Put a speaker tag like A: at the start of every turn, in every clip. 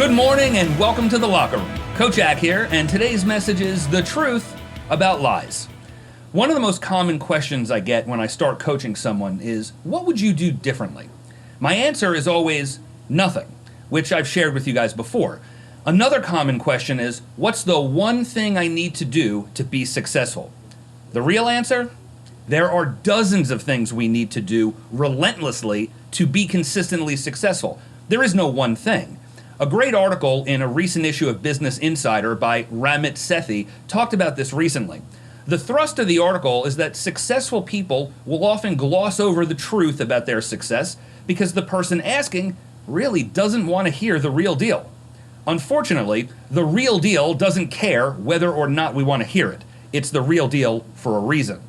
A: Good morning and welcome to the Locker Room. Coach Ack here, and today's message is the truth about lies. One of the most common questions I get when I start coaching someone is, what would you do differently? My answer is always nothing, which I've shared with you guys before. Another common question is, what's the one thing I need to do to be successful? The real answer? There are dozens of things we need to do relentlessly to be consistently successful. There is no one thing. A great article in a recent issue of Business Insider by Ramit Sethi talked about this recently. The thrust of the article is that successful people will often gloss over the truth about their success because the person asking really doesn't want to hear the real deal. Unfortunately, the real deal doesn't care whether or not we want to hear it. It's the real deal for a reason.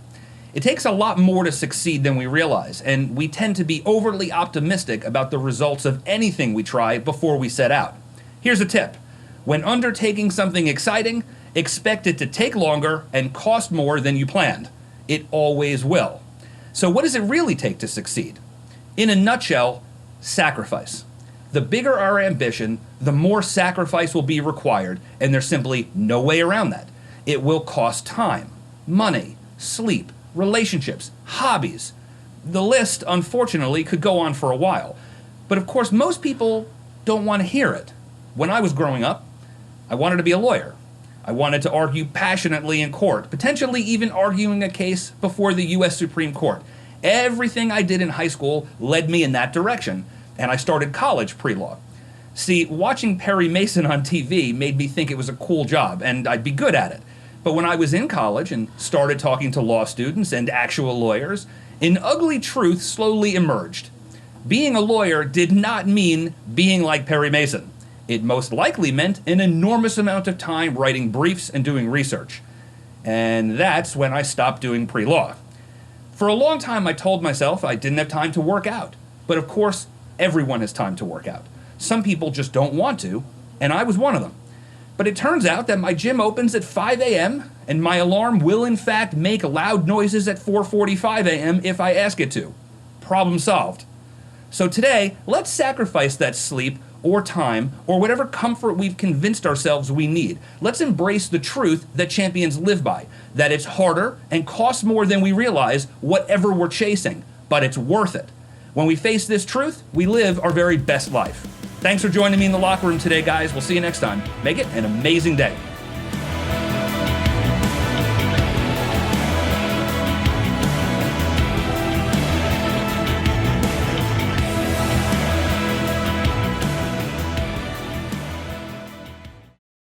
A: It takes a lot more to succeed than we realize, and we tend to be overly optimistic about the results of anything we try before we set out. Here's a tip. When undertaking something exciting, expect it to take longer and cost more than you planned. It always will. So what does it really take to succeed? In a nutshell, sacrifice. The bigger our ambition, the more sacrifice will be required, and there's simply no way around that. It will cost time, money, sleep, relationships, hobbies. The list, unfortunately, could go on for a while. But of course, most people don't want to hear it. When I was growing up, I wanted to be a lawyer. I wanted to argue passionately in court, potentially even arguing a case before the U.S. Supreme Court. Everything I did in high school led me in that direction, and I started college pre-law. See, watching Perry Mason on TV made me think it was a cool job, and I'd be good at it. But when I was in college and started talking to law students and actual lawyers, an ugly truth slowly emerged. Being a lawyer did not mean being like Perry Mason. It most likely meant an enormous amount of time writing briefs and doing research. And that's when I stopped doing pre-law. For a long time, I told myself I didn't have time to work out. But of course, everyone has time to work out. Some people just don't want to, and I was one of them. But it turns out that my gym opens at 5 a.m. and my alarm will in fact make loud noises at 4:45 a.m. if I ask it to. Problem solved. So today, let's sacrifice that sleep or time or whatever comfort we've convinced ourselves we need. Let's embrace the truth that champions live by, that it's harder and costs more than we realize whatever we're chasing, but it's worth it. When we face this truth, we live our very best life. Thanks for joining me in the locker room today, guys. We'll see you next time. Make it an amazing day.